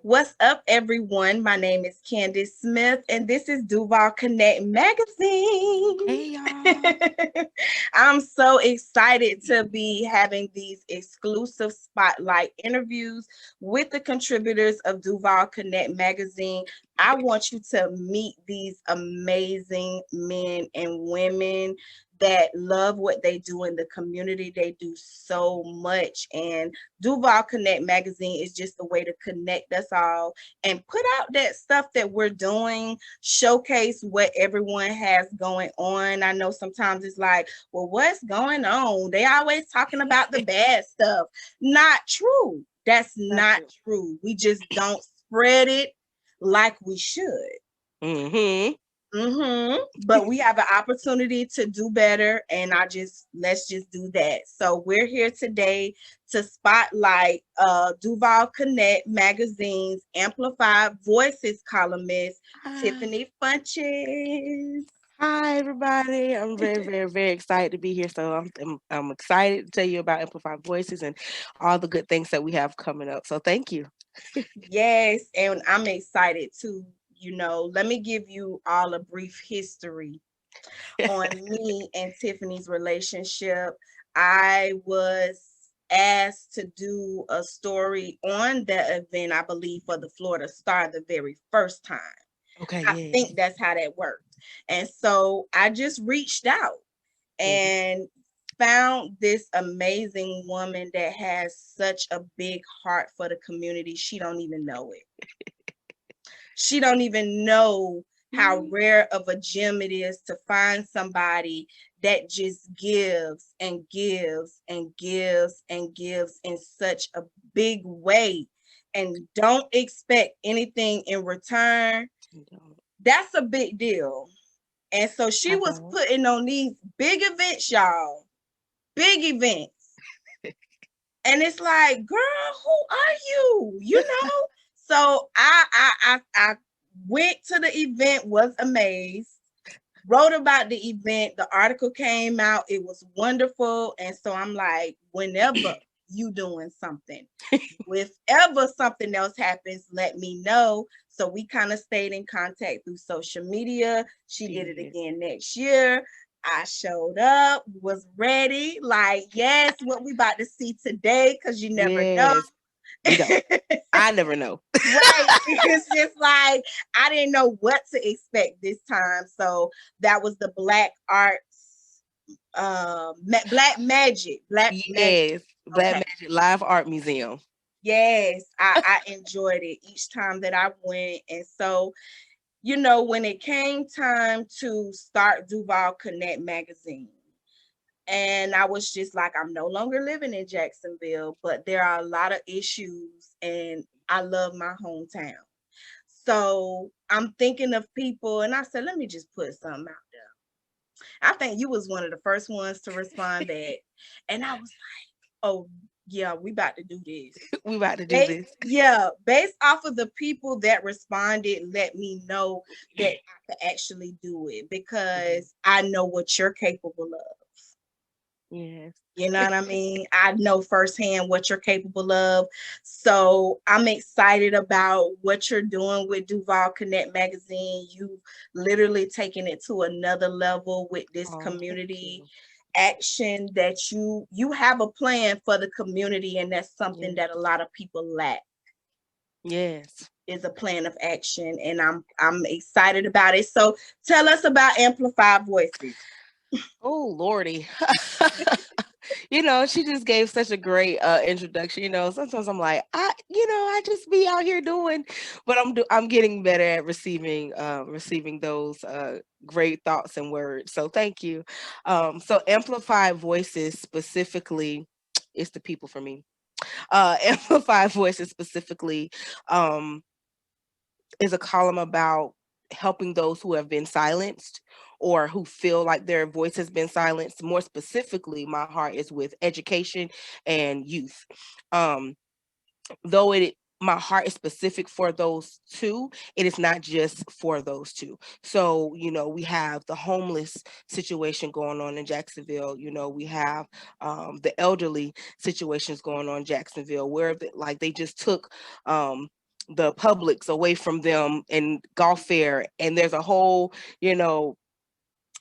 What's up, everyone? My name is Candace Smith, and this is Duval Connect Magazine. Hey y'all. I'm so excited to be having these exclusive spotlight interviews with the contributors of Duval Connect Magazine. I want you to meet these amazing men and women that love what they do in the community. They do so much, and Duval Connect Magazine is just a way to connect us all and put out that stuff that we're doing, showcase what everyone has going on. I know sometimes it's like, well, what's going on? They always talking about the bad stuff. Not true. That's Not not true. true. We just don't spread it like we should. Mm-hmm. But we have an opportunity to do better, and let's just do that. So we're here today to spotlight Duval Connect Magazine's Amplified Voices columnist, Hi. Tiffney Funchess. Hi everybody. I'm very, very, very excited to be here. So I'm excited to tell you about Amplified Voices and all the good things that we have coming up. So thank you. Yes, and I'm excited too. Let me give you all a brief history on me and Tiffany's relationship. I was asked to do a story on that event, I believe, for the Florida Star the very first time. Okay, I yes. think that's how that worked. And so I just reached out Mhm. and found this amazing woman that has such a big heart for the community. She don't even know it. She don't even know how Mm. rare of a gem it is to find somebody that just gives and gives and gives and gives in such a big way and don't expect anything in return. I don't. That's a big deal. And so she I was don't. putting on these big events, y'all, big events. And it's like, girl, who are you? So I went to the event, was amazed, wrote about the event. The article came out. It was wonderful. And so I'm like, whenever you doing something, if ever something else happens, let me know. So we kind of stayed in contact through social media. She did it Yes. again next year. I showed up, was ready, like, yes, what we about to see today, because you never know. Yes. We don't. I never know. Right. It's just like I didn't know what to expect this time. So that was the Black Arts, Black Magic. Yes. Black Okay. Magic Live Art Museum. Yes, I enjoyed it each time that I went. And so, when it came time to start Duval Connect magazine, and I was just like, I'm no longer living in Jacksonville, but there are a lot of issues, and I love my hometown. So I'm thinking of people, and I said, let me just put something out there. I think you was one of the first ones to respond back. And I was like, oh, yeah, we about to do this. We about to do this. Based off of the people that responded, let me know that I could actually do it Mhm. because I know what you're capable of. Yes. You know what I mean? I know firsthand what you're capable of. So I'm excited about what you're doing with Duval Connect Magazine. You've literally taken it to another level with this Oh, thank community you. action that you have a plan for the community, and that's something Yes. that a lot of people lack Yes. is a plan of action, and I'm excited about it. So tell us about Amplified Voices. Oh, Lordy. She just gave such a great introduction. Sometimes I'm like, I just be out here doing, but I'm getting better at receiving those great thoughts and words. So thank you. So Amplified Voices specifically is the people for me. Amplified Voices specifically um is a column about helping those who have been silenced or who feel like their voice has been silenced. More specifically, my heart is with education and youth. Um, though my heart is specific for those two, it is not just for those two. So we have the homeless situation going on in Jacksonville. We have the elderly situations going on in Jacksonville, where like they just took Publix away from them and golf fair, and there's a whole,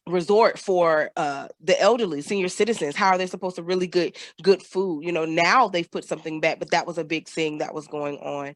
resort for the elderly, senior citizens. How are they supposed to really good food? Now they've put something back, but that was a big thing that was going on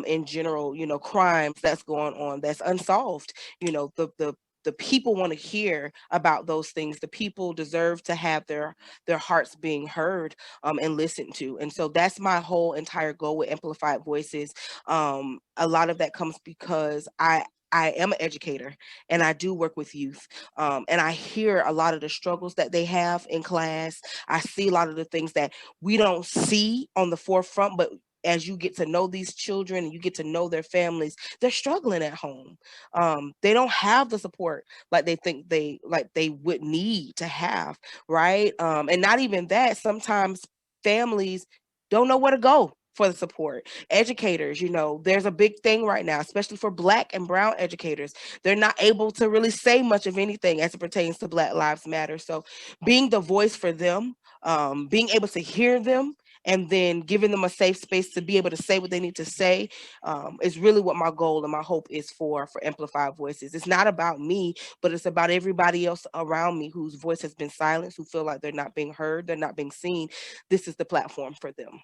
in general. Crimes that's going on that's unsolved. The people want to hear about those things. The people deserve to have their hearts being heard and listened to. And so that's my whole entire goal with Amplified Voices. A lot of that comes because I am an educator and I do work with youth. And I hear a lot of the struggles that they have in class. I see a lot of the things that we don't see on the forefront, but as you get to know these children and you get to know their families, they're struggling at home. They don't have the support like they think they would need to have, right? And not even that, sometimes families don't know where to go for the support. Educators, there's a big thing right now, especially for Black and brown educators. They're not able to really say much of anything as it pertains to Black Lives Matter. So being the voice for them, being able to hear them, and then giving them a safe space to be able to say what they need to say is really what my goal and my hope is for Amplified Voices. It's not about me, but it's about everybody else around me whose voice has been silenced, who feel like they're not being heard, they're not being seen. This is the platform for them.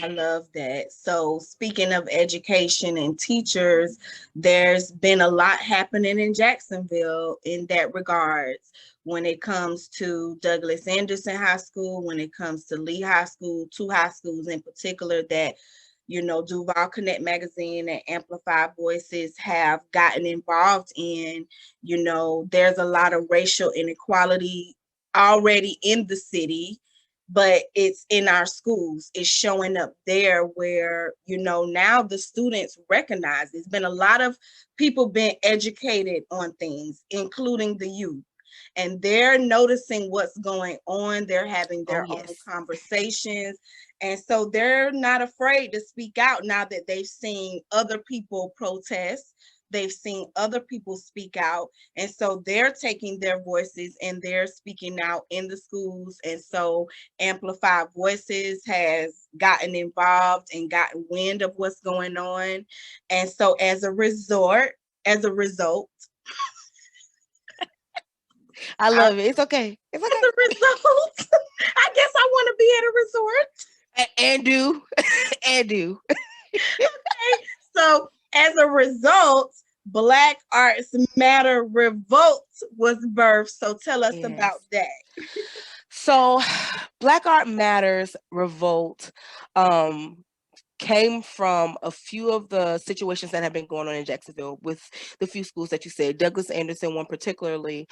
I love that. So speaking of education and teachers, there's been a lot happening in Jacksonville in that regards when it comes to Douglas Anderson High School, when it comes to Lee High School, two high schools in particular that, Duval Connect Magazine and Amplified Voices have gotten involved in. There's a lot of racial inequality already in the city, but it's in our schools. It's showing up there where, now the students recognize there's been a lot of people being educated on things, including the youth. And they're noticing what's going on. They're having their own conversations. And so they're not afraid to speak out now that they've seen other people protest. They've seen other people speak out. And so they're taking their voices and they're speaking out in the schools. And so Amplified Voices has gotten involved and gotten wind of what's going on. And so as a result, I love it. It's okay. As a result, I guess I want to be at a resort. And do. Okay. So as a result, Black Arts Matter Revolt was birthed. So tell us about that. So Black Art Matters Revolt came from a few of the situations that have been going on in Jacksonville with the few schools that you said. Douglas Anderson, one particularly,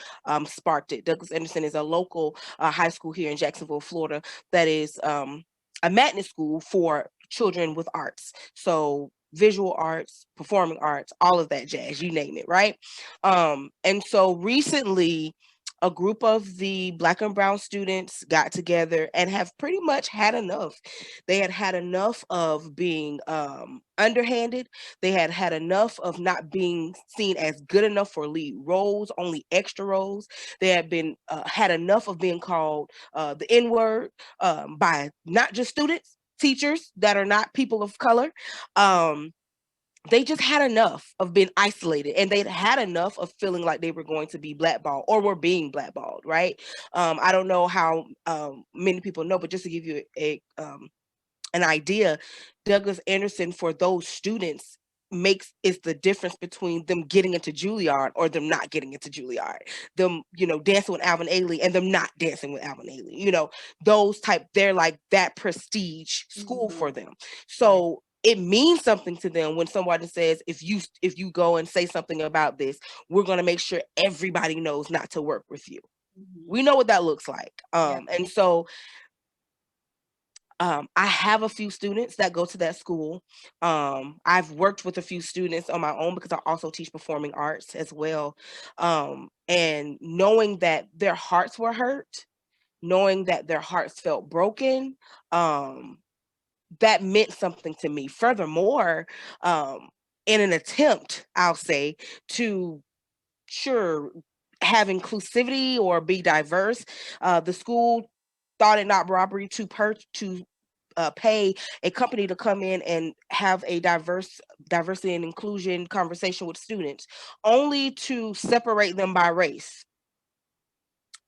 sparked it. Douglas Anderson is a local high school here in Jacksonville, Florida, that is a magnet school for children with arts. So visual arts, performing arts, all of that jazz, you name it, right? And so recently, a group of the Black and brown students got together and have pretty much had enough. They had enough of being underhanded. They had enough of not being seen as good enough for lead roles, only extra roles. They had enough of being called the N-word by not just students, teachers that are not people of color. They just had enough of being isolated, and they'd had enough of feeling like they were going to be blackballed or were being blackballed, right? I don't know how many people know, but just to give you an idea, Douglas Anderson, for those students, is the difference between them getting into Juilliard or them not getting into Juilliard, them dancing with Alvin Ailey and them not dancing with Alvin Ailey, those type. They're like that prestige school for them. So it means something to them when somebody says, if you go and say something about this, we're going to make sure everybody knows not to work with you. We know what that looks like. And so I have a few students that go to that school. I've worked with a few students on my own because I also teach performing arts as well. And knowing that their hearts were hurt, knowing that their hearts felt broken, that meant something to me. Furthermore, in an attempt, I'll say, to have inclusivity or be diverse, the school thought it not robbery to pay a company to come in and have a diversity and inclusion conversation with students, only to separate them by race.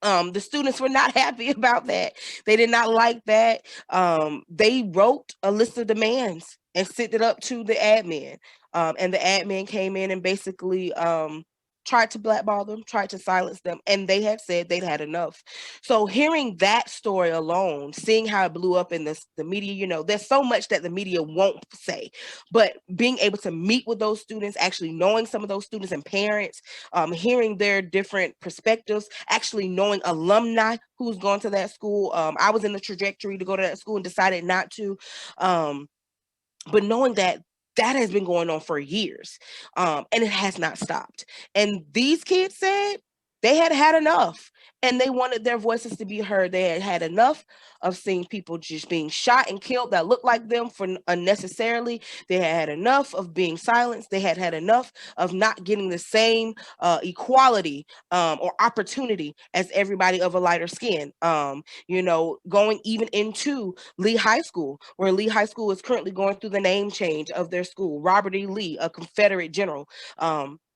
The students were not happy about that. They did not like that. They wrote a list of demands and sent it up to the admin. And the admin came in and basically tried to blackball them, tried to silence them, and they had said they'd had enough. So hearing that story alone, seeing how it blew up in the media, there's so much that the media won't say, but being able to meet with those students, actually knowing some of those students and parents, hearing their different perspectives, actually knowing alumni who's gone to that school. I was in the trajectory to go to that school and decided not to. But knowing that has been going on for years, and it has not stopped. And these kids said they had had enough, and they wanted their voices to be heard. They had had enough of seeing people just being shot and killed that looked like them for unnecessarily. They had had enough of being silenced. They had had enough of not getting the same equality or opportunity as everybody of a lighter skin. Going even into Lee High School, where Lee High School is currently going through the name change of their school. Robert E. Lee, a Confederate general.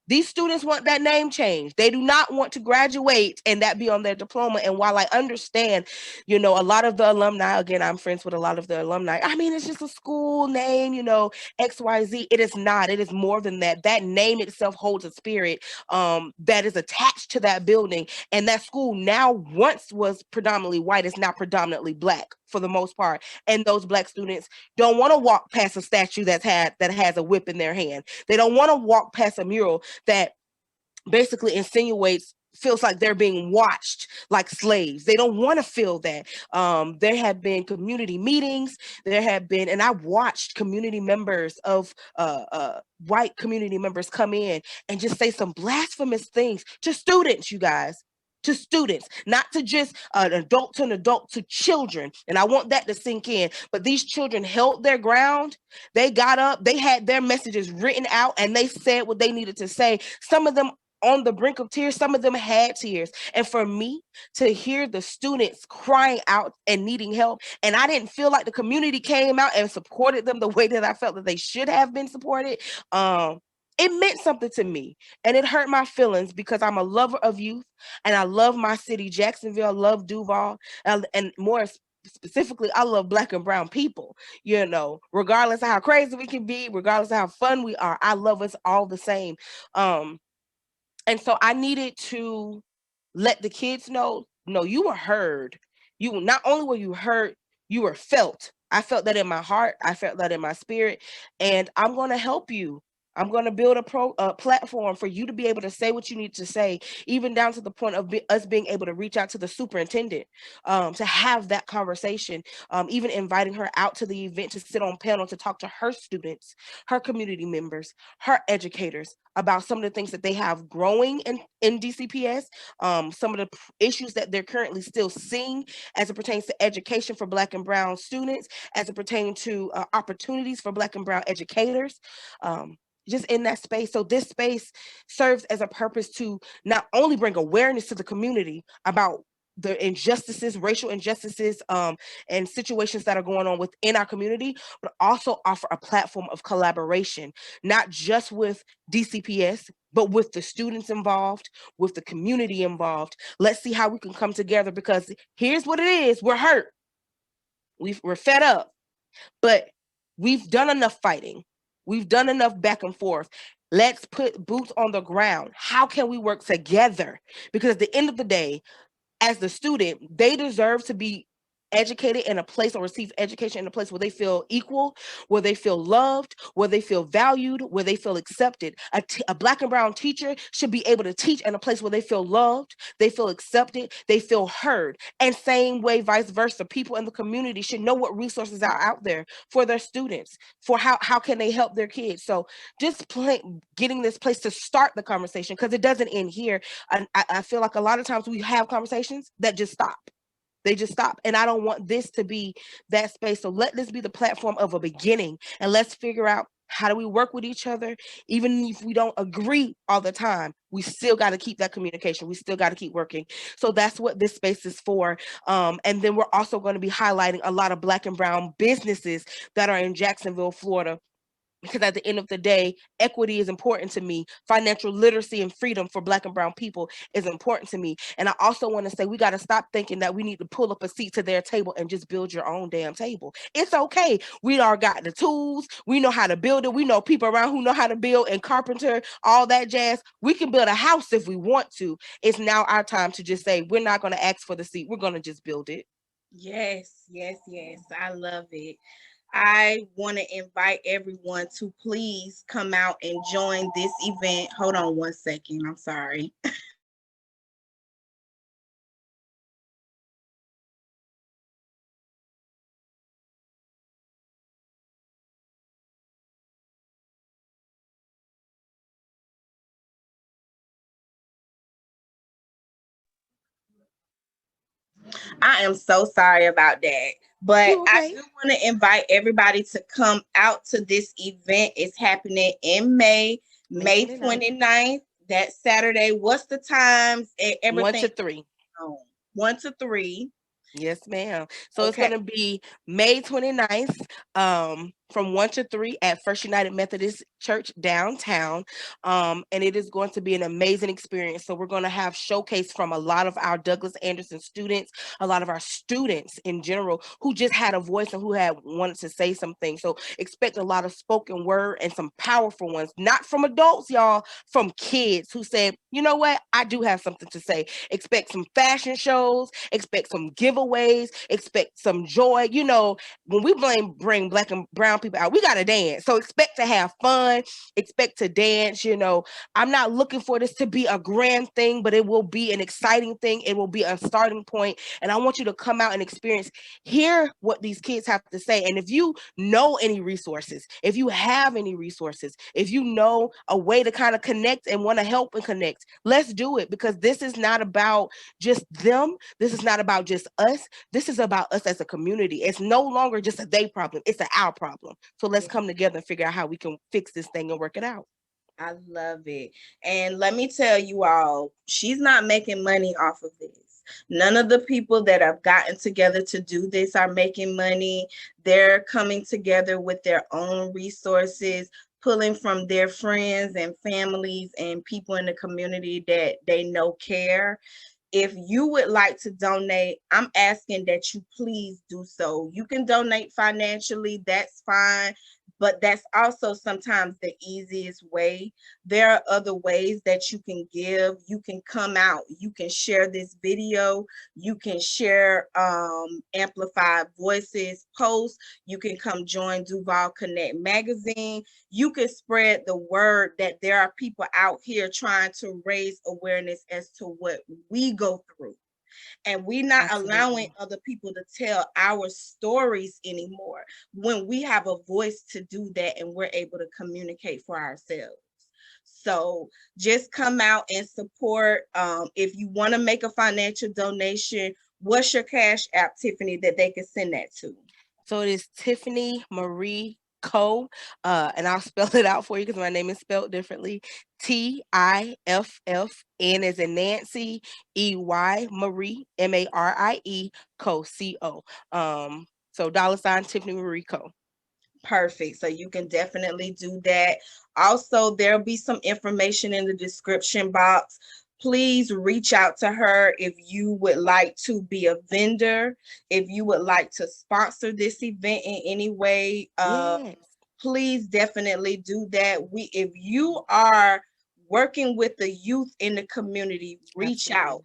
These students want that name change. They do not want to graduate and that be on their diploma. And while I understand, a lot of the alumni, again, I'm friends with a lot of the alumni. I mean, it's just a school name, XYZ. It is not. It is more than that. That name itself holds a spirit that is attached to that building. And that school now once was predominantly white, is now predominantly Black for the most part. And those Black students don't want to walk past a statue that has a whip in their hand. They don't want to walk past a mural that basically feels like they're being watched like slaves. They don't want to feel that. There have been community meetings. There have been, and I watched community members of white community members come in and just say some blasphemous things to students, you guys. To students, not to just an adult to children. And I want that to sink in. But these children held their ground. They got up, they had their messages written out, and they said what they needed to say. Some of them on the brink of tears, some of them had tears. And for me to hear the students crying out and needing help, and I didn't feel like the community came out and supported them the way that I felt that they should have been supported, it meant something to me, and it hurt my feelings because I'm a lover of youth and I love my city, Jacksonville. I love Duval, and more specifically, I love Black and brown people, regardless of how crazy we can be, regardless of how fun we are. I love us all the same. And so I needed to let the kids know, no, you were heard. You not only were you heard, you were felt. I felt that in my heart. I felt that in my spirit, and I'm going to help you. I'm going to build a platform for you to be able to say what you need to say, even down to the point of us being able to reach out to the superintendent to have that conversation, even inviting her out to the event to sit on panel to talk to her students, her community members, her educators about some of the things that they have growing in DCPS, some of the issues that they're currently still seeing as it pertains to education for Black and brown students, as it pertains to opportunities for Black and brown educators. Just in that space. So this space serves as a purpose to not only bring awareness to the community about the injustices, racial injustices, and situations that are going on within our community, but also offer a platform of collaboration, not just with DCPS, but with the students involved, with the community involved. Let's see how we can come together, because here's what it is. We're hurt. We're fed up, but we've done enough fighting. We've done enough back and forth. Let's put boots on the ground. How can we work together? Because at the end of the day, as the student, they deserve to be educated in a place, or receive education in a place where they feel equal, where they feel loved, where they feel valued, where they feel accepted. A Black and brown teacher should be able to teach in a place where they feel loved, they feel accepted, they feel heard. And same way, vice versa, people in the community should know what resources are out there for their students, for how can they help their kids. So just getting this place to start the conversation, because it doesn't end here. I feel like a lot of times we have conversations that just stop. They just stop. And I don't want this to be that space. So let this be the platform of a beginning. And let's figure out How do we work with each other? Even if we don't agree all the time, we still got to keep that communication. We still got to keep working. So that's what this space is for. And then we're also going to be highlighting a lot of Black and brown businesses that are in Jacksonville, Florida, because at the end of the day, equity is important to me. Financial literacy and freedom for Black and brown people is important to me. And I also want to say, we got to stop thinking that we need to pull up a seat to their table and just build your own damn table. It's okay. We all got the tools. We know how to build it. We know people around who know how to build and carpenter, all that jazz. We can build a house if we want to. It's now our time to just say, we're not going to ask for the seat. We're going to just build it. Yes, yes, yes. I love it. I want to invite everyone to please come out and join this event. Hold on one second. I'm sorry. I am so sorry about that. But You I okay? do want to invite everybody to come out to this event. It's happening in May, May 29th. 29th. That Saturday. What's the times and 1 everything? to 3. 1 to 3. Yes, ma'am. So it's Okay. going to be May 29th, from 1 to 3 at First United Methodist Church downtown. And it is going to be an amazing experience. So we're going to have showcase from a lot of our Douglas Anderson students, a lot of our students in general who just had a voice and who had wanted to say something. So expect a lot of spoken word and some powerful ones, not from adults, y'all, from kids who said, you know what, I do have something to say. Expect some fashion shows, expect some giveaways, expect some joy. You know, when we bring Black and brown people out, we got to dance. So expect to have fun, expect to dance. You know, I'm not looking for this to be a grand thing, but it will be an exciting thing. It will be a starting point. And I want you to come out and experience, hear what these kids have to say. And if you know any resources, if you have any resources, if you know a way to kind of connect and want to help and connect, let's do it, because this is not about just them. This is not about just us. This is about us as a community. It's no longer just a they problem. It's an our problem. So let's come together and figure out how we can fix this thing and work it out. I love it. And let me tell you all, she's not making money off of this. None of the people that have gotten together to do this are making money. They're coming together with their own resources, pulling from their friends and families and people in the community that they know care. If you would like to donate, I'm asking that you please do so. You can donate financially, that's fine, but that's also sometimes the easiest way. There are other ways that you can give. You can come out, you can share this video, you can share Amplified Voices posts, you can come join Duval Connect magazine. You can spread the word that there are people out here trying to raise awareness as to what we go through. And we're not allowing other people to tell our stories anymore when we have a voice to do that and we're able to communicate for ourselves. So just come out and support. If you want to make a financial donation, what's your cash app, Tiffany, that they can send that to? So it is Tiffney Marie Co. And I'll spell it out for you because my name is spelled differently. Tiffn as in Nancy, EY Marie, Marie Co. Co. So $ Tiffney Marie Co. Perfect. So you can definitely do that. Also, there'll be some information in the description box. Please reach out to her if you would like to be a vendor, if you would like to sponsor this event in any way. Yes. Please definitely do that. If you are working with the youth in the community, reach out.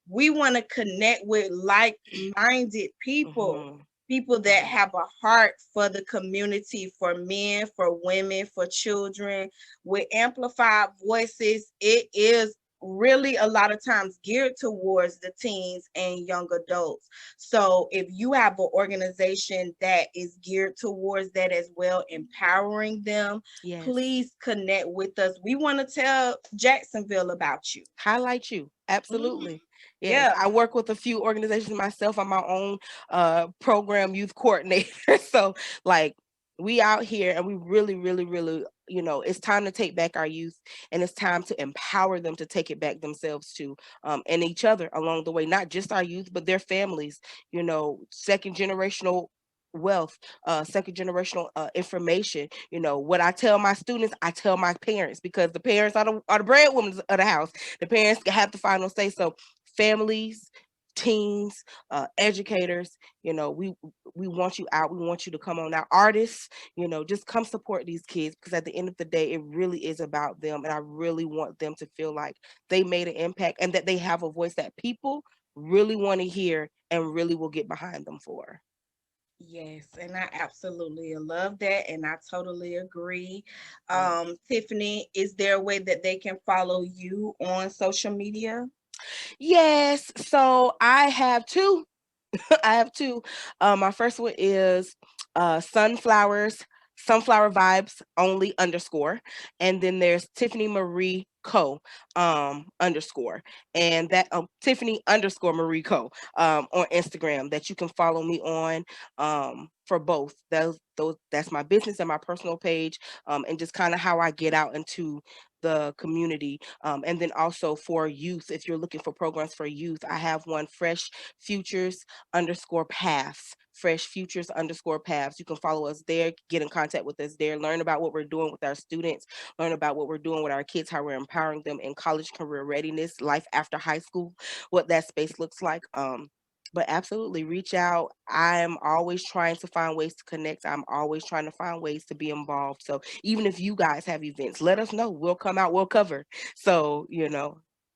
We want to connect with like-minded people, people that have a heart for the community, for men, for women, for children. With Amplified Voices, it is really a lot of times geared towards the teens and young adults. So if you have an organization that is geared towards that as well, empowering them, please connect with us. We want to tell Jacksonville about you. Highlight you. Absolutely. Yes, Yeah. I work with a few organizations myself. I'm my own program youth coordinator. So like We out here and we really, really, really, it's time to take back our youth, and it's time to empower them to take it back themselves too, and each other along the way, not just our youth, but their families, second generational wealth, second generational information. What I tell my students, I tell my parents, because the parents are the breadwinners of the house. The parents have the final say. So families, teens, educators, we want you out. We want you to come on out. Artists, just come support these kids, because at the end of the day, it really is about them. And I really want them to feel like they made an impact and that they have a voice that people really want to hear and really will get behind them for. Yes, and I absolutely love that, and I totally agree. Mm. Tiffany, is there a way that they can follow you on social media? Yes. So I have two. I have two. My first one is sunflower vibes only underscore, and then there's Tiffany Marie Co underscore, and that Tiffany underscore Marie Co on Instagram, that you can follow me on for both. Those that's my business and my personal page, and just kind of how I get out into the community. And then also for youth, if you're looking for programs for youth, I have one, Fresh Futures underscore paths, fresh futures underscore paths. You can follow us there, get in contact with us there, learn about what we're doing with our students, learn about what we're doing with our kids, how we're empowering them in college career readiness, life after high school, what that space looks like. But absolutely reach out. I'm always trying to find ways to connect. I'm always trying to find ways to be involved. So even if you guys have events, let us know. We'll come out, we'll cover. So,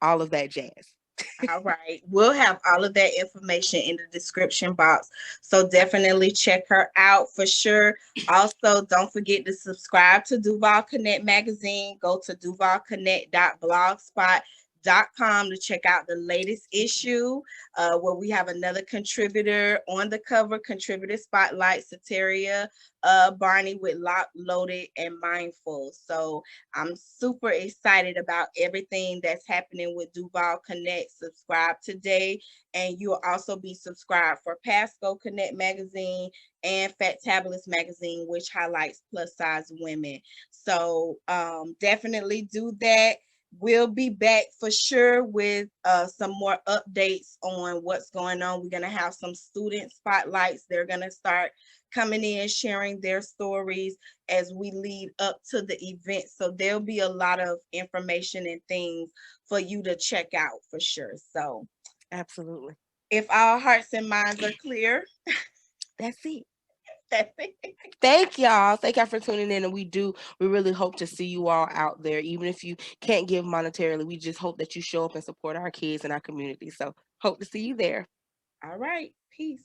all of that jazz. All right. We'll have all of that information in the description box. So definitely check her out for sure. Also, don't forget to subscribe to Duval Connect magazine. Go to duvalconnect.blogspot.com to check out the latest issue, where we have another contributor on the cover, contributor spotlight, Soteria Barney with Lock, Loaded, and Mindful. So I'm super excited about everything that's happening with Duval Connect. Subscribe today, and you'll also be subscribed for Pasco Connect magazine and Fat Tabulous magazine, which highlights plus size women. So definitely do that. We'll be back for sure with some more updates on what's going on. We're going to have some student spotlights. They're going to start coming in, sharing their stories as we lead up to the event. So there'll be a lot of information and things for you to check out for sure. So Absolutely. if our hearts and minds are clear, That's it. that's it. Thank y'all. Thank y'all for tuning in. And we really hope to see you all out there. Even if you can't give monetarily, we just hope that you show up and support our kids and our community. So hope to see you there. All right. Peace.